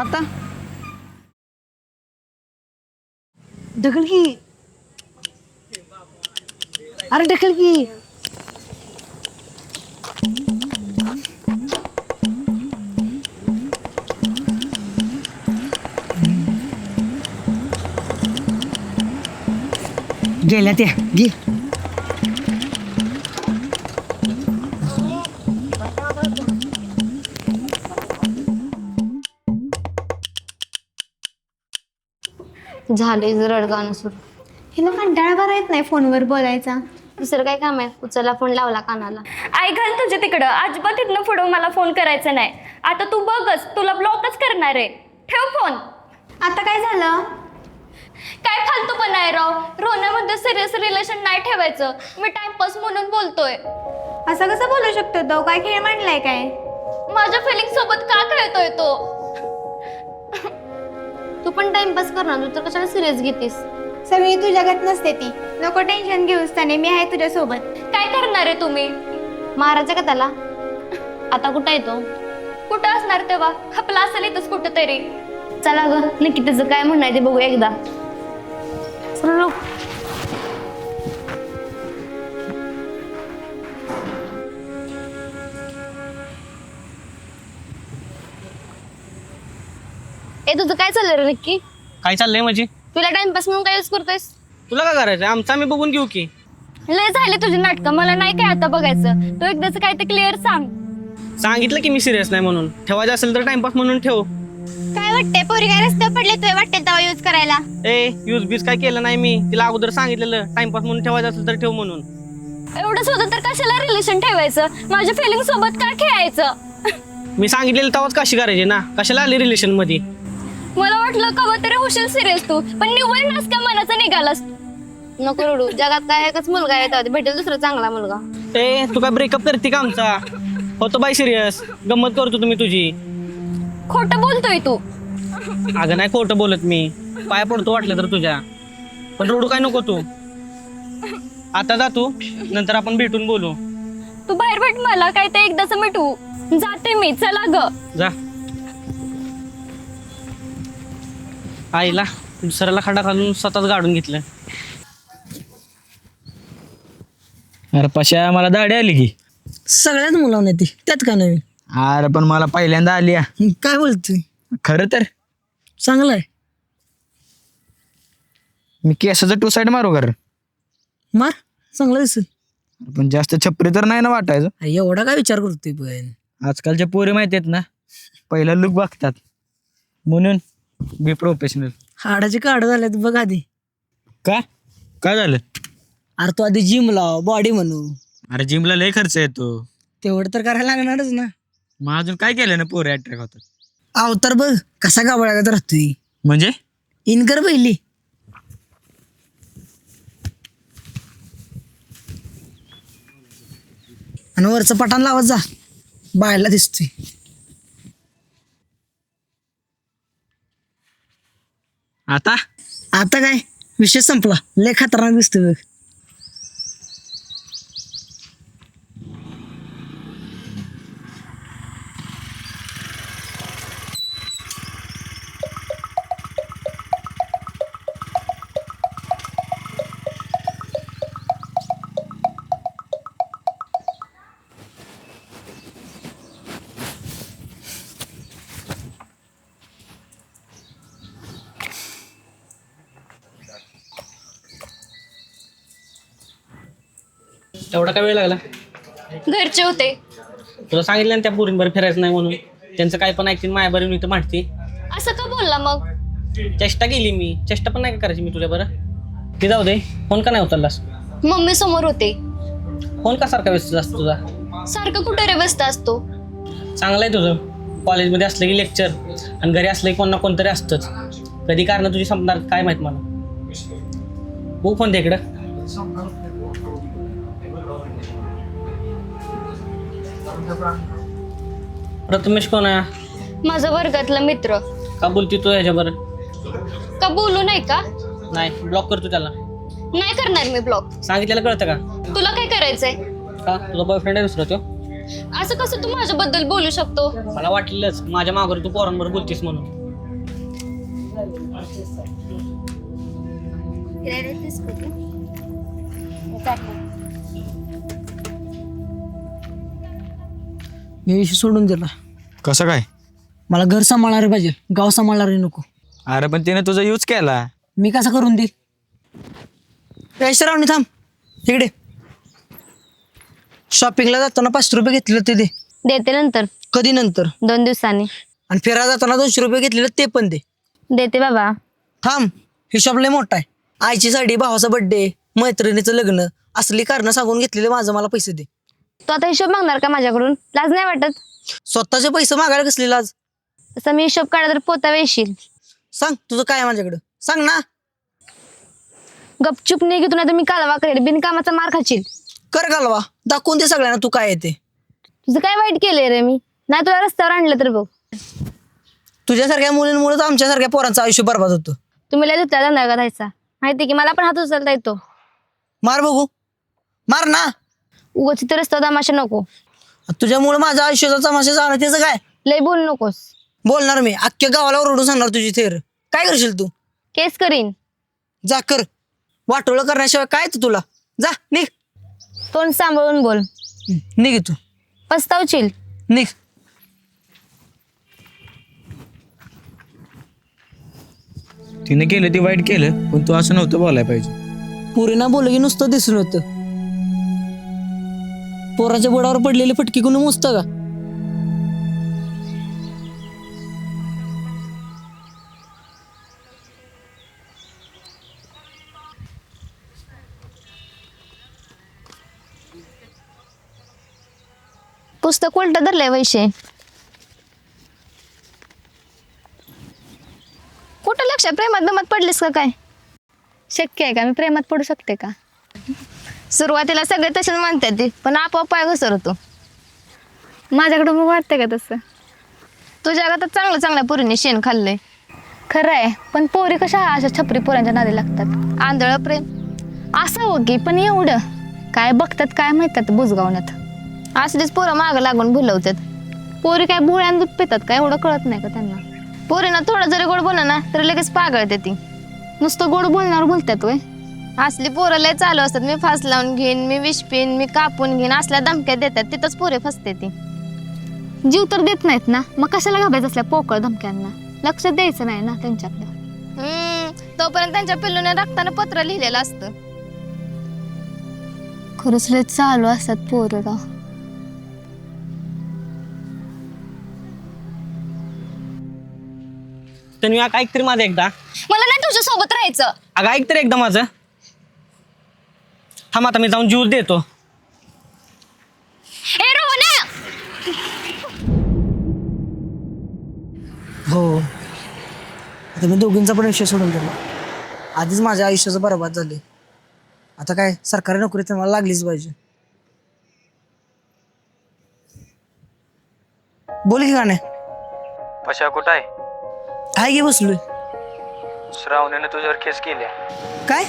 आता ढकल की, अरे ढकल की. गेल्या त्या घे. झाले रडगाणं सुरू. हिला कंटाळा बरा येत नाही फोनवर बोलायचा. दुसरं काय काम आहे? उचलला फोन, लावला कानाला. आई घाल तुझे तिकडं. अजिबात इथनं पुढं मला फोन करायचा नाही. आता तू बघच, तुला ब्लॉकच करणार आहे. ठेव फोन. आता काय झालं? काय फालतू पण आहे राव. रोहण्यामध्ये सिरियस रिलेशन नाही ठेवायचं. मी टाइमपास म्हणून बोलतोय. असं कसं बोलू शकतो तो? काय खेळ मांडलाय काय? माझ्या फिलिंग सोबत का खेळतोय तो? तू पण टाइमपास करणार, तू तर कशाला सिरियस घेतीस? सगळी तुझ्यागत नसते ती. नको टेन्शन घेऊस त्याने, मी आहे तुझ्या सोबत. काय करणार आहे तुम्ही? मारायचं का त्याला? आता कुठं येतो? कुठं असणार तेव्हा? खपला असेल इथंच कुठं तरी. चला ग, नक्की त्याचं काय म्हणणं आहे ते बघूया एकदा. चलो. ए तुझं काय चाललंय रे नक्की? काय चाललंय म्हणजे? तुला टाइमपास म्हणून काय यूज करतोयस? तुला काय करायचं? आमचं आम्ही बघून घेऊ की. लय झाले तुझी नाटकं. मला नाही काय आता बघायचं. तू एकदाच काय ते क्लिअर सांग. सांगितलं की मी सिरियस नाही म्हणून. ठेवायचं असेल तर टाइमपास म्हणून ठेव. काय वाटतंय? पोरी काय रस्त्यावर पडले तुझे वाटते तेव्हा यूज करायला? ए यूज बीज काय केलं नाही मी. तिला अगोदर सांगितलेलं टाइमपास म्हणून ठेवायचं असेल तर ठेव म्हणून. एवढंच होतं तर कशाला रिलेशन ठेवायचं? माझ्या फिलिंग सोबत का खेळायचं? मी सांगितलेलं तेव्हाच काशी करायची ना. कशाला आली रिलेशन मध्ये? मला वाटलं कवा तरी होशील सिरियस तू, पण निवड नास का मनाचा निघालास. नको रडू. जगात काय एकच मुलगा आहे, तेव्हा भेटेल दुसरा चांगला मुलगा. ए तू काय ब्रेकअप करते का आमचा? होतो बाय सिरियस. गंमत करतो तुम्ही तुझी. खोटं बोलतोय तू. अगं नाही खोटं बोलत मी. पाया पडतो वाटलं तर तुझ्या. पण रडू काय नको तू. आता जा तू, नंतर आपण भेटून बोलू. तू बाहेर भेट मला, काय ते एकदाच मिटू. जाते मी. चला ग. जा. आईला दुसऱ्याला खडा घालून स्वतःच गाडून घेतलं. अरे पशा, मला दाढी आली की. सगळ्याच मुलांना येते, त्यात का नवीन? अरे पण मला पहिल्यांदा आली या. काय बोलतोय? खरं तर चांगलं आहे. मी केसाचं टू साईड मारू कर. मार, चांगलं दिसेल. पण जास्त छपरी तर नाही ना वाटायचं. एवढा काय विचार करतोय पण? आजकालच्या पोरी माहिती आहेत ना, पहिला लुक बघतात. म्हणून बी प्रोफेशनल. हाडाचे काढ झाल्यात बघ आधी. काय झालं? अरे तू आधी जिम लाव, बॉडी म्हणू. अरे जिमला लय खर्च येतो. तेवढं तर करायला लागणारच ना. मग अजून काय केलं ना पोरी अट्रॅक्ट होतात? अवतार बघ कसा गावळागत राहतोय. म्हणजे इन कर पहिली. आणि वरचं पठाण लावत जा, बायला दिसतोय. आता आता काय विषय संपला. लय खतरनाक दिसतोय बघ. एवढा काय वेळ लागला? घरचे होते. तुला सांगितलं ना त्या पोरींबर फिरायचं नाही म्हणून. त्यांचं काय पण ऐकतील, मायाबरी मी तर मांडते. असं का बोलला मग? चेष्टा केली मी. चेष्टा पण नाही का करायची मी तुझ्या बरं? ते जाऊ दे. फोन का नाही उचललास? मम्मी समोर होते. फोन का सारखा व्यस्त असतो तुझा? सारखं कुठे रे व्यस्त असतो? चांगलं आहे तुझं. कॉलेजमध्ये असलं की लेक्चर आणि घरी असलं की कोण ना कोणतरी असतंच. कधी कारण तुझी संपणार काय माहित मला. बघू फोन दे इकडं. प्रथमेश कोण आहे? माझा वर्गातला मित्र. का बोलती तू ह्याच्यावर? का बोलू नाही का? नाही, ब्लॉक करतो त्याला. नाही करणार मी ब्लॉक. सांगितलेलं कळतं का? तुला काय करायचंय? का तुझा बॉयफ्रेंड आहे दुसरा तो? असं कसं तू माझ्याबद्दल बोलू शकतो? मला वाटलेलंच माझ्या मागवर तू पोरांबरोबर बोलतीस म्हणून. हे विषय सोडून दिला. कसं काय? मला घर सांभाळणारे पाहिजे, गाव सांभाळणारे नको. अरे पण तिने तुझा यूज केला. मी कसा करून देईल? श्रावणी थांब इकडे. शॉपिंगला जाताना 500 रुपये घेतलेलं ते दे. देते नंतर कधी नंतर? 2 दिवसांनी. आणि फिरायला जाताना 200 रुपये घेतलेलं ते पण दे. देते बाबा. थांब, हिशोब लय मोठा आहे. आईची साडी, भावाचा बर्थडे, मैत्रिणीचं लग्न, असली कारणं सांगून घेतलेले माझं मला पैसे दे. तू आता हिशोब मागणार का माझ्याकडून? लाज नाही वाटत? स्वतःचे पैसे मागायला कसली लाज? तसं मी हिशोब काढला तर पोता येशील. सांग तुझं काय आहे माझ्याकडं, सांग ना. गपचूप नाही घेतो, नाही तर मी कालवा करेल. बिनकामाचा मार खाशील. कर घालवा, दाखवून दे सगळ्यांना तू काय येते. तुझं काय वाईट केलंय रे मी? नाही तुला रस्त्यावर आणलं तर बघ. तुझ्यासारख्या मुलींमुळे तर आमच्यासारख्या पोरांचं आयुष्य बरबाद होतं. तुम्ही लय दुसऱ्या धंदा करायचा माहिती की मला पण हात उचलता येतो. मार बघू, मार ना. उगाच तिथे रस्त्यावर तमाशा नको. तुझ्यामुळे माझं आयुष्याचा तमाशा झाला त्याचं काय? लय बोलू नकोस. बोलणार मी, अख्ख्या गावाला ओरडून सांगणार तुझी थेर. काय करशील तू? केस करीन. जा कर. वाटोळं करण्याशिवाय काय तू तुला? जा निघ. तोंड सांभाळून बोल. निघ तू, पस्तावशील. निघ. तिने केलं ते वाईट केलं, पण तू असं नव्हतं बोलायला पाहिजे. पुरीना बोल की नुसतं दिसून होतं. पोराच्या बोडावर पडलेली फटकी कोणी मोजतं का? पुस्तक उलट धरलंय वैशे. कुठं लक्ष? प्रेमात दमत पडलीस का काय? शक्य आहे का मी प्रेमात पडू शकते का? सुरुवातीला सगळे तसेच म्हणतात ते, पण आपोआप पाय घसरतो. माझ्याकडं मग वाटतंय का तसं? तुझ्या आता चांगल्या चांगल्या पोरींनी शेण खाल्लंय. खरं आहे, पण पोरी कशा अशा छपरी पोरांच्या नादी लागतात. आंधळ प्रेम असं हो की, पण एवढं काय बघतात काय माहितात बुजगावण्यात. असलीच पोरं मागं लागून भुलवतात. पोरी काय भोळ्यान दूध पितात काय एवढं कळत नाही का त्यांना? पोरीना थोडं जरी गोड बोललं ना तर लगेच पागळते ती. नुसतं गोड बोलण्यावर बोलतात वय. असली पोरं लय चालू असतात. मी फास लावून घेईन, मी विष पिन, मी कापून घेईन, असल्या धमक्या देतात. तिथंच पोरे फसते ती. जीव तर देत नाहीत ना, मग कशाला घाबायचं असल्या पोकळ धमक्यांना? लक्ष द्यायचं नाही ना त्यांच्याकडे. तोपर्यंत त्यांच्या पिल्लूने रक्तानं पत्र लिहिलेलं असतं. खरंच लय चालू असतात पोरं राव. तर मी ऐक तरी माझं एकदा. मला नाही तुझ्या सोबत राहायचं. अगं ऐक तरी एकदा माझं. थांब आता मी जाऊन ज्यूस देतो. ए रोहन्या, हो, आता मी दोघींचा पण विषय सोडून दिला. आधीच माझ्या आयुष्याचं बरबाद झाले. आता काय सरकारी नोकरी तर मला लागलीच पाहिजे. बोल की गाणे. पशा कुठं आहे? काय घे बसलोय. श्रावणीने तुझ्यावर केस केल्या. काय?